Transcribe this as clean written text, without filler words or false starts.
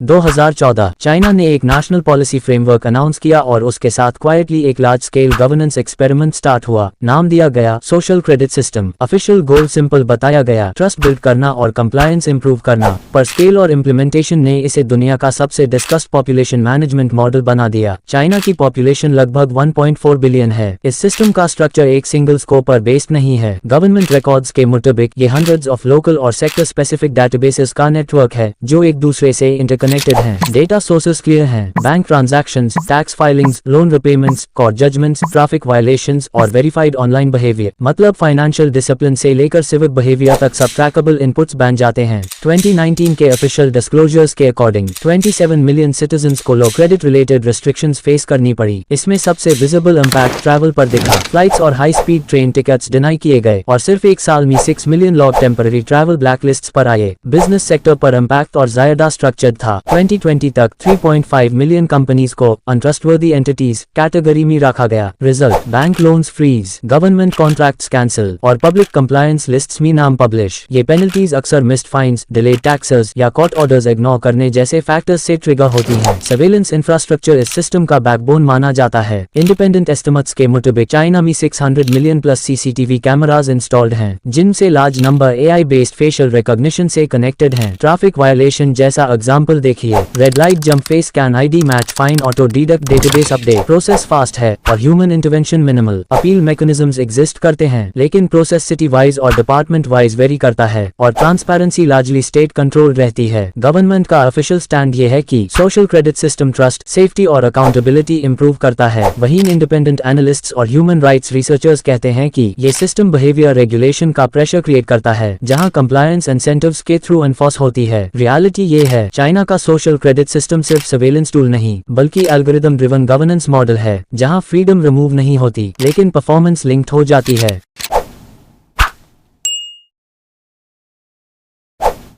2014 China ने एक national policy framework announce किया और उसके साथ क्वाइटली एक large scale governance experiment start हुआ। नाम दिया गया social credit system. Official goal simple बताया गया, ट्रस्ट बिल्ड करना और कंप्लायंस इंप्रूव करना। पर स्केल और इम्प्लीमेंटेशन ने इसे दुनिया का सबसे डिस्कस्ड पॉपुलेशन मैनेजमेंट मॉडल बना दिया। चाइना की पॉपुलेशन लगभग 1.4 बिलियन है। इस सिस्टम का स्ट्रक्चर एक सिंगल स्कोप पर बेस्ड नहीं है। गवर्नमेंट रिकॉर्ड्स के मुताबिक ये हंड्रेड्स ऑफ लोकल और सेक्टर स्पेसिफिक डेटाबेसेस का नेटवर्क है जो एक दूसरे से इंटरकनेक्टेड हैं। डेटा सोर्सेस क्लियर हैं। Bank transactions, tax filings, loan repayments, court judgments, traffic violations और वेरीफाइड ऑनलाइन बिहेवियर। मतलब फाइनेंशियल डिसिप्लिन से लेकर सिविक बिहेवियर तक सब ट्रैकेबल इनपुट्स बन जाते हैं। 2019 के ऑफिशियल डिस्क्लोजर्स के अकॉर्डिंग 27 मिलियन सिटीजन्स को लो क्रेडिट रिलेटेड रिस्ट्रिक्शंस फेस करनी पड़ी। इसमें सबसे विजिबल इम्पैक्ट ट्रैवल पर दिखा। फ्लाइट्स और high speed train tickets deny किए गए और सिर्फ एक साल में 6 मिलियन लोग टेम्पररी ट्रैवल ब्लैकलिस्ट्स पर आए। बिजनेस सेक्टर पर इम्पैक्ट और ज्यादा स्ट्रक्चर्ड था। 2020 तक 3.5 मिलियन कंपनीज को अनट्रस्टवर्दी एंटिटीज कैटेगरी में रखा गया। Result, bank loans freeze, government contracts cancel और पब्लिक कंप्लायंस लिस्ट्स में नाम पब्लिश। ये पेनल्टीज अक्सर मिस्ड फाइन्स, डिलेड टैक्सेस या कोर्ट ऑर्डर्स इग्नोर करने जैसे फैक्टर्स से ट्रिगर होती हैं। सर्वेलेंस इंफ्रास्ट्रक्चर इस सिस्टम का बैकबोन माना जाता है। इंडिपेंडेंट एस्टिमेट्स के मुताबिक चाइना में 600 million plus CCTV cameras installed हैं, जिनसे large number AI based facial recognition से कनेक्टेड हैं। ट्रैफिक वायलेशन जैसा एग्जांपल देखिए, red light jump, face scan, ID match, fine auto deduct, database update. Process fast है और human intervention minimal. Appeal mechanisms exist करते हैं, लेकिन प्रोसेस सिटी वाइज और डिपार्टमेंट वाइज वेरी करता है और ट्रांसपेरेंसी लार्जली स्टेट कंट्रोल रहती है। गवर्नमेंट का ऑफिशियल स्टैंड ये है कि social credit system trust, safety और अकाउंटेबिलिटी इंप्रूव करता है। वहीं इंडिपेंडेंट एनालिस्ट्स और ह्यूमन राइट्स रिसर्चर्स कहते हैं कि ये सिस्टम बिहेवियर रेगुलेशन का प्रेशर क्रिएट करता है, जहां कंप्लायंस इंसेंटिव्स के थ्रू एनफोर्स होती है। रियलिटी ये है, चाइना का सोशल क्रेडिट सिस्टम सिर्फ सर्वेलेंस टूल नहीं बल्कि एल्गोरिदम ड्रिवन गवर्नेंस मॉडल है, जहां फ्रीडम रिमूव नहीं होती लेकिन परफॉर्मेंस लिंक्ड हो जाती है।